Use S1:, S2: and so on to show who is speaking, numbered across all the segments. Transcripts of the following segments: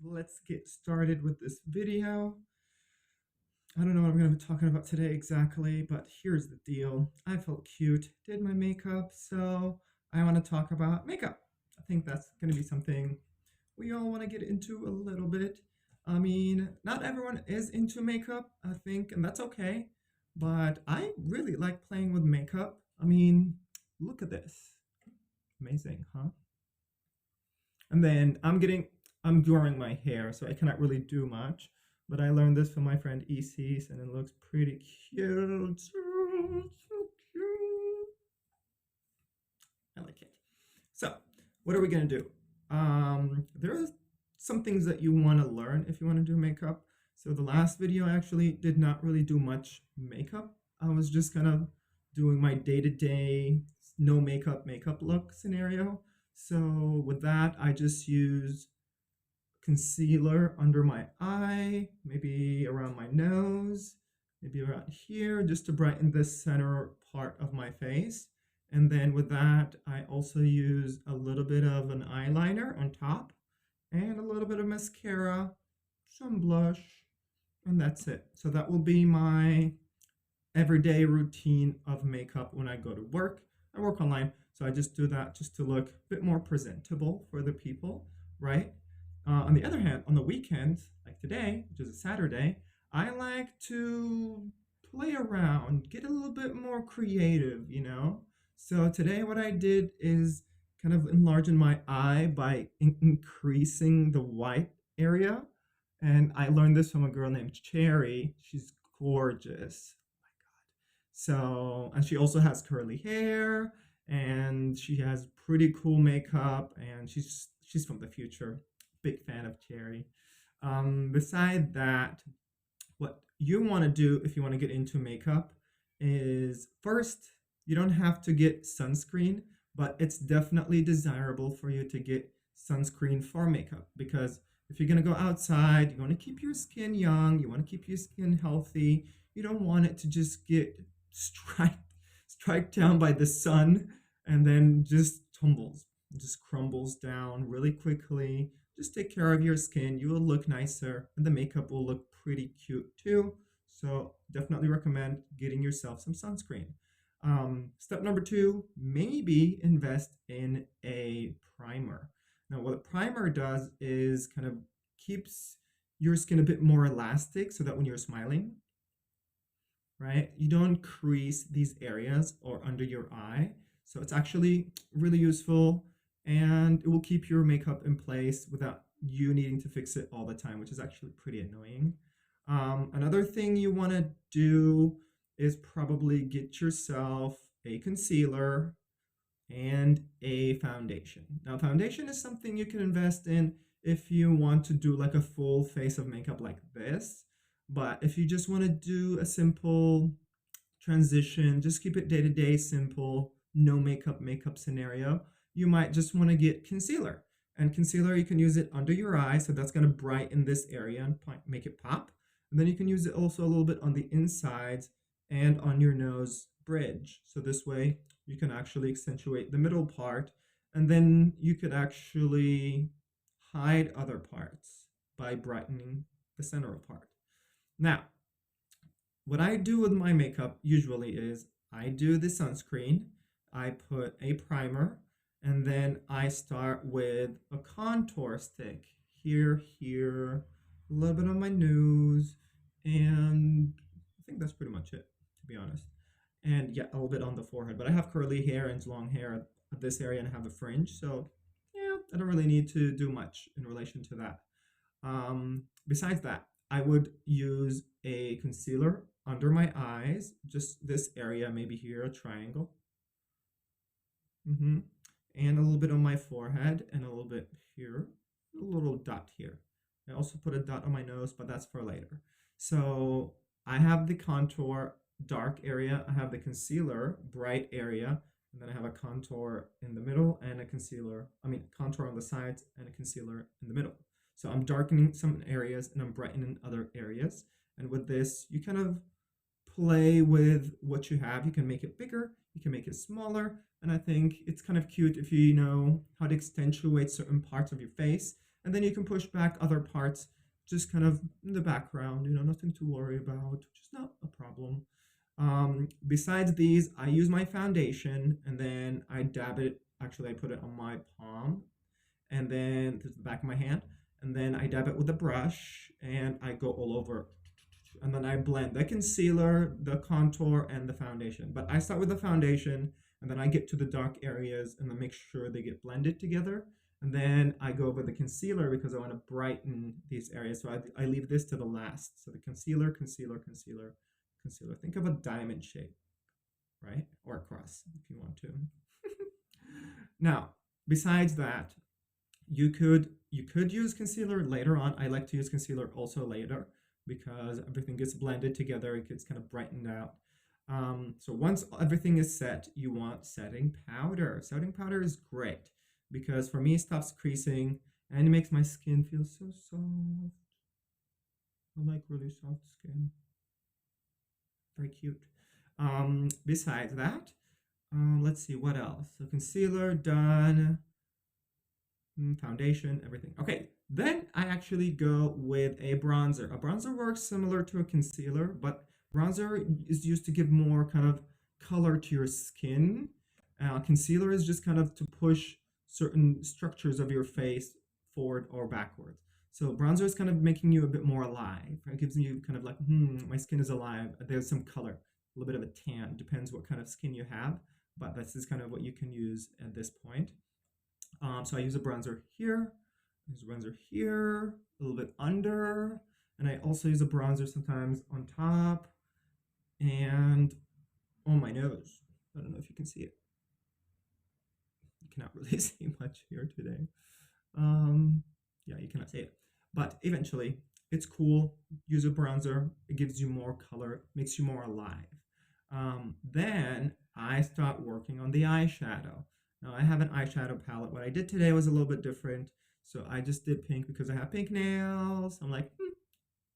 S1: let's get started with this video. I don't know what I'm going to be talking about today exactly, but here's the deal. I felt cute, did my makeup, so I want to talk about makeup. I think that's going to be something we all want to get into a little bit. I mean, not everyone is into makeup, I think, and that's okay, but I really like playing with makeup. I mean, look at this. Amazing, huh? And then I'm growing my hair, so I cannot really do much. But I learned this from my friend EC's, and it looks pretty cute. So cute. I like it. So, what are we gonna do? There are some things that you want to learn if you want to do makeup. So the last video actually did not really do much makeup. I was just kind of doing my day-to-day no makeup look scenario. So with that, I just use concealer under my eye, maybe around my nose, maybe around here, just to brighten the center part of my face. And then with that, I also use a little bit of an eyeliner on top and a little bit of mascara, some blush, and that's it. So that will be my everyday routine of makeup when I go to work. I work online, so I just do that just to look a bit more presentable for the people, right? On the other hand, on the weekends, like today, which is a Saturday, I like to play around, get a little bit more creative. So today, what I did is kind of enlarging my eye by increasing the white area. And I learned this from a girl named Cherry. She's gorgeous. So, and she also has curly hair and she has pretty cool makeup and she's from the future. Big fan of Cherry. Beside that, what you want to do if you want to get into makeup is first, you don't have to get sunscreen, but it's definitely desirable for you to get sunscreen for makeup because if you're going to go outside, you want to keep your skin young, you want to keep your skin healthy. You don't want it to just get strike strike down by the sun and then just tumbles, just crumbles down really quickly. Just take care of your skin. You will look nicer and the makeup will look pretty cute too. So definitely recommend getting yourself some sunscreen. Step number two, maybe invest in a primer. Now, what a primer does is kind of keeps your skin a bit more elastic so that when you're smiling, right, you don't crease these areas or under your eye. So it's actually really useful and it will keep your makeup in place without you needing to fix it all the time, which is actually pretty annoying. Another thing you want to do is probably get yourself a concealer and a foundation. Now, foundation is something you can invest in if you want to do like a full face of makeup like this. But if you just want to do a simple transition, just keep it day to day, simple, no makeup scenario, you might just want to get concealer. And concealer, you can use it under your eye, so that's going to brighten this area and make it pop. And then you can use it also a little bit on the insides and on your nose bridge. So this way you can actually accentuate the middle part, and then you could actually hide other parts by brightening the center part. Now, what I do with my makeup usually is I do the sunscreen, I put a primer, and then I start with a contour stick here, a little bit on my nose, and I think that's pretty much it, to be honest. And yeah, a little bit on the forehead, but I have curly hair and long hair at this area and I have a fringe, so yeah, I don't really need to do much in relation to that. Besides that, I would use a concealer under my eyes, just this area, maybe here, a triangle. hmm And a little bit on my forehead and a little bit here, a little dot here. I also put a dot on my nose, but that's for later. So I have the contour dark area, I have the concealer bright area, and then I have a contour in the middle and a concealer, contour on the sides and a concealer in the middle. So I'm darkening some areas and I'm brightening other areas. And with this, you kind of play with what you have. You can make it bigger, you can make it smaller, and I think it's kind of cute if you know how to accentuate certain parts of your face And then you can push back other parts just kind of in the background, nothing to worry about, just not a problem. Besides these, I use my foundation and then I dab it. Actually, I put it on my palm and then to the back of my hand, and then I dab it with a brush and I go all over. And then I blend the concealer, the contour, and the foundation. But I start with the foundation, and then I get to the dark areas, and then make sure they get blended together. And then I go with the concealer because I want to brighten these areas. So I leave this to the last. So the concealer, concealer, concealer, concealer. Think of a diamond shape, right? Or a cross if you want to. Now, besides that, you could use concealer later on. I like to use concealer also later because everything gets blended together. It gets kind of brightened out. So once everything is set, you want setting powder. Setting powder is great because for me it stops creasing and it makes my skin feel so soft. I like really soft skin. Very cute. Besides that, let's see what else. So concealer done. Foundation, everything. Okay, then I actually go with a bronzer. A bronzer works similar to a concealer, but bronzer is used to give more kind of color to your skin. Concealer is just kind of to push certain structures of your face forward or backwards. So bronzer is kind of making you a bit more alive. It gives you kind of like, my skin is alive. There's some color, a little bit of a tan. Depends what kind of skin you have, but this is kind of what you can use at this point. So I use a bronzer here, I use a bronzer here, a little bit under, and I also use a bronzer sometimes on top and on my nose. I don't know if you can see it. You cannot really see much here today. Yeah, you cannot see it. But eventually, it's cool. Use a bronzer. It gives you more color, makes you more alive. Then I start working on the eyeshadow. Now I have an eyeshadow palette. What I did today was a little bit different. So I just did pink because I have pink nails. I'm like,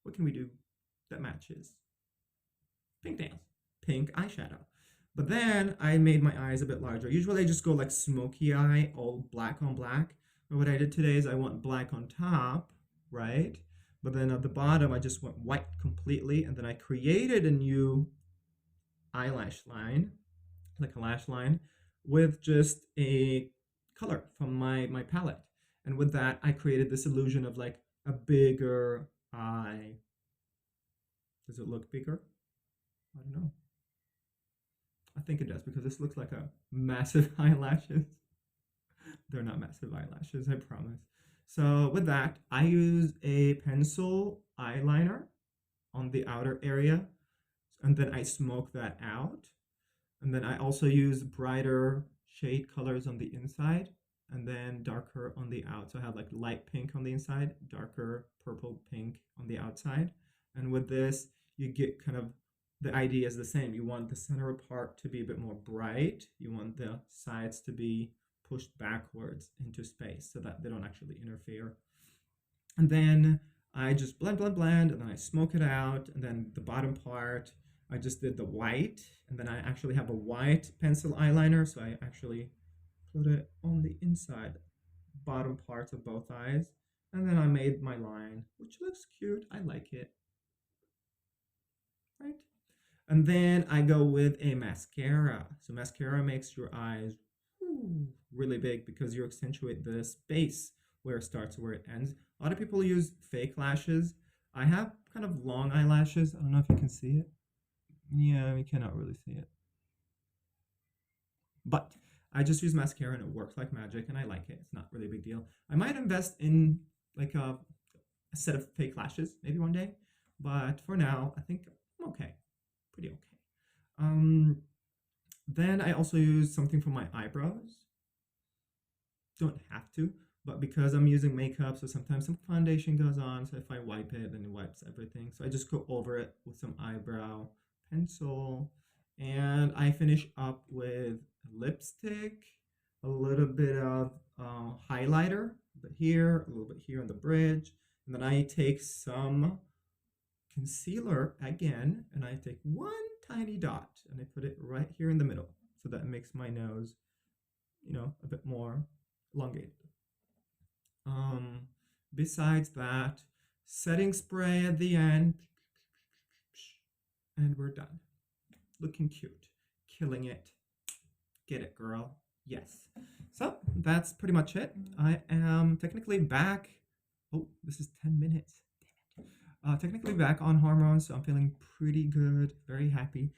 S1: what can we do that matches? Pink nails, pink eyeshadow. But then I made my eyes a bit larger. Usually I just go like smoky eye, all black on black. But what I did today is I went black on top, right? But then at the bottom, I just went white completely. And then I created a new eyelash line, like a lash line, with just a color from my palette. And with that, I created this illusion of like a bigger eye. Does it look bigger? I don't know. I think it does because this looks like a massive eyelashes. They're not massive eyelashes, I promise. So with that, I use a pencil eyeliner on the outer area, and then I smoke that out. And then I also use brighter shade colors on the inside and then darker on the out. So I have like light pink on the inside, darker purple pink on the outside. And with this, you get kind of the idea is the same. You want the center part to be a bit more bright. You want the sides to be pushed backwards into space so that they don't actually interfere. And then I just blend, blend, blend, and then I smoke it out. And then the bottom part, I just did the white, and then I actually have a white pencil eyeliner, so I actually put it on the inside, bottom parts of both eyes. And then I made my line, which looks cute. I like it, right? And then I go with a mascara. So mascara makes your eyes really big because you accentuate the space where it starts, where it ends. A lot of people use fake lashes. I have kind of long eyelashes. I don't know if you can see it. Yeah, we cannot really see it. But I just use mascara and it works like magic and I like it. It's not really a big deal. I might invest in like a set of fake lashes maybe one day. But for now, I think I'm okay. Pretty okay. Um, then I also use something for my eyebrows. Don't have to, but because I'm using makeup, so sometimes some foundation goes on. So if I wipe it, then it wipes everything. So I just go over it with some eyebrow pencil. And I finish up with lipstick, a little bit of highlighter, a bit here, a little bit here on the bridge. And then I take some concealer again, and I take one tiny dot and I put it right here in the middle. So that makes my nose, a bit more elongated. Um, besides that, setting spray at the end, and we're done. Looking cute. Killing it. Get it, girl. Yes. So that's pretty much it. I am technically back. Oh, this is 10 minutes. Technically back on hormones, so I'm feeling pretty good. Very happy.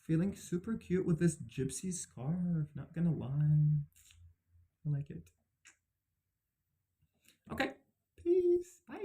S1: Feeling super cute with this gypsy scarf. Not gonna lie. I like it. Okay. Peace. Bye.